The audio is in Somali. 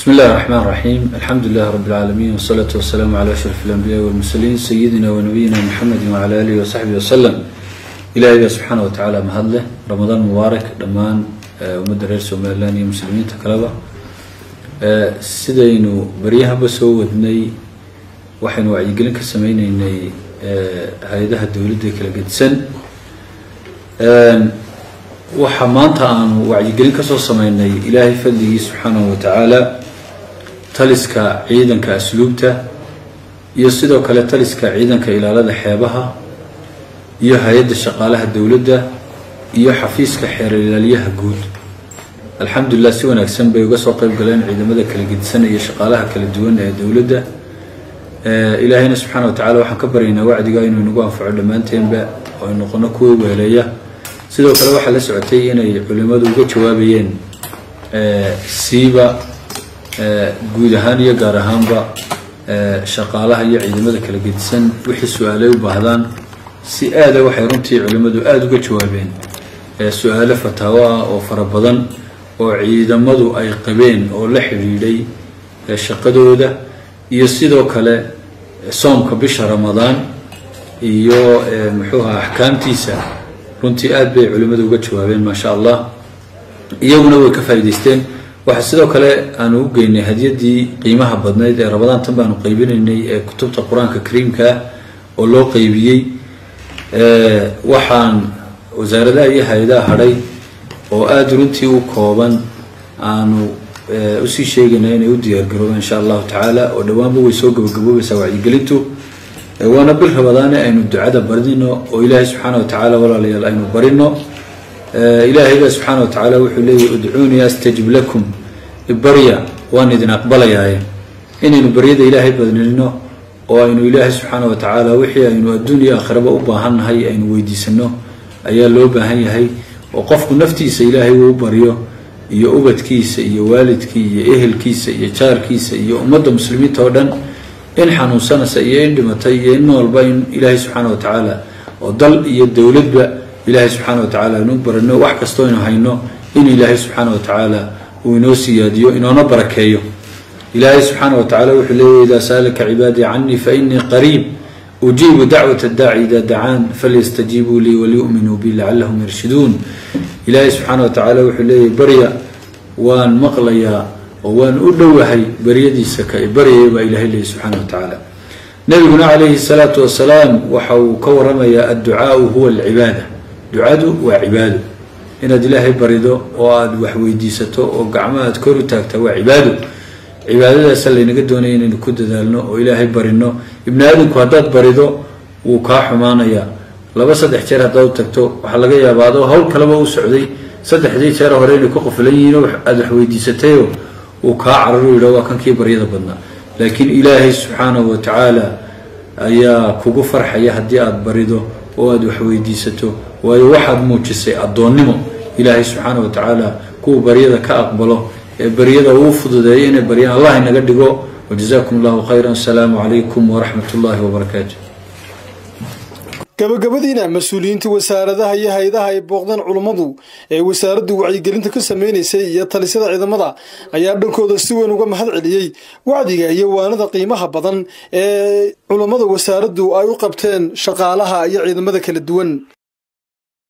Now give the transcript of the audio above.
بسم الله الرحمن الرحيم. الحمد لله رب العالمين والصلاة والسلام على أشرف الأنبياء والمرسلين سيدنا ونبينا محمد وعلى آله وصحبه وسلم. إلهي سبحانه وتعالى مهله رمضان مبارك دمان ومدرير سومالاني مسلمين تكلبا سيدينو بريها بسو ودني وحن وعيقلن كسمين إني هيدا الدولة دي كلا قدسن وحمانتا عن وعيقلن كسو سميني إلهي فضله سبحانه وتعالى تلسك عيدا كأسلوبته يصيدو كلا تلسك عيدا كإلالة حيابها iyo hay'adda shaqaalaha dawladda iyo xafiiska xeeraryaha guud alxamdulillah si wanaagsan bay uga soo qayb galeen ciidamada kala gedisan iyo shaqaalaha kala duwan ee dawladda ilaahayna subhanahu wa ta'ala waxaan ka baryaynaa wacdiga inuu nagu anfaco dhamaanteynba oo noqono kuwa weelaya sidoo kale waxa la socotay inay culimadu uga jawaabayeen siiba guud ahaan iyo gaar ahaanba shaqaalaha iyo ciidamada kala gedisan wixii su'aalo u baahdaan si aad waxay runtii culimadu aad uga jawaabeen su'aalo fataawa oo farabadan oo ciidamadu ay qabeen oo la xiriiray shaqadooda iyo sidoo kale soomka bisha Ramadaan iyo muxuuha ahkaamtiisa runtii aad bay culimadu uga jawaabeen ma sha Allah iyaguna way ka faa'iideysteen waxa sidoo kale aan u geynay hadiyadii qiimaha badnayd ee Ramadaan tan baan u qaybinaynay ee kutubta Quraanka Kariimka oo loo qaybiyay waxaan wasaaradda iyo hay'adaha haray oo aad runtii u kooban aanu u sii sheegnay inay u diyaar garoobaan insha Allah ta'ala oo dhawaanba way soo gabagaboobaysaa wacyigelintu waana bil Ramadaan aynu ducada baridino oo Ilaahay subhanahu wa ta'ala walaalayaal aynu barino Ilaahay subhanahu wa ta'ala wuxuu leeyahay ud'uuni astajib lakum bariya waan idin aqbalayaa inaynu bariyada Ilaahay badnino oo aynu Ilaahay subhanahu wa ta'ala wixii aynu adduunyo aakhiraba u baahannahay aynu weydiisano ayaa loo baahan yahay oo qofku naftiisa Ilaahay uu bariyo iyo ubadkiisa iyo waalidkiisa iyo ehelkiisa iyo jaarkiisa iyo ummadda muslimiinta oo dhan in xanuunsanaysa iyo in dhimatay iyo in walba in Ilaahay subhanahu wa ta'ala oo dal iyo dawladba Ilaahay subhanahu wa ta'ala inuu barano wax kasto inuu hayno in Ilaahay subhanahu wa ta'ala uu inoo siyaadiyo inoona barakeeyo إلهي سبحانه وتعالى وحليه إذا سألك عبادي عني فإني قريب أجيب دعوة الداعي إذا دعان فليستجيبوا لي وليؤمنوا بي لعلهم يرشدون إلهي سبحانه وتعالى وحليه بريا وان مقليا وان أدوهي بريدي سكاي بريا وإلهي سبحانه وتعالى نبينا عليه الصلاة والسلام وحو كورميا الدعاء هو العبادة دعاء وعباده إن إلهي بريدو واد وحويديسته وقعمات كورو تاكتا وعباده عبادة سلي نقدوني إن كود ذلنا وإلهي برينه ابن آدم كهدات بريدو وكاحمانا يا لبا صدح شهر هداو تكتو وحلقا يا بعضو هول كلمة وسعودي صدح دي شهر هورين كوقف لينو أدحوي دي ستيو وكاعررو لو كان كي بريدة بدنا لكن إلهي سبحانه وتعالى أيا كوكو فرح يا هديات بريدو وأدحوي دي ستو وواحد موجسي الضونمو إلهي سبحانه وتعالى كو بريدة كأقبله بريدة وفضدين بريان الله نقدقه وجزاكم الله خيرا السلام عليكم ورحمة الله وبركاته gabagabadiina mas'uuliyiinta wasaaradaha iyo hay'adaha ay booqdaan culimadu ee wasaaraddu wacyigelinta ka sameeynayay iyo talisada ciidamada ayaa dhankooda si weyn uga mahad celiyay wacdiga iyo waanada qiimaha badan ee culimada wasaaraddu ay u qabteen shaqaalaha iyo ciidamada kala duwan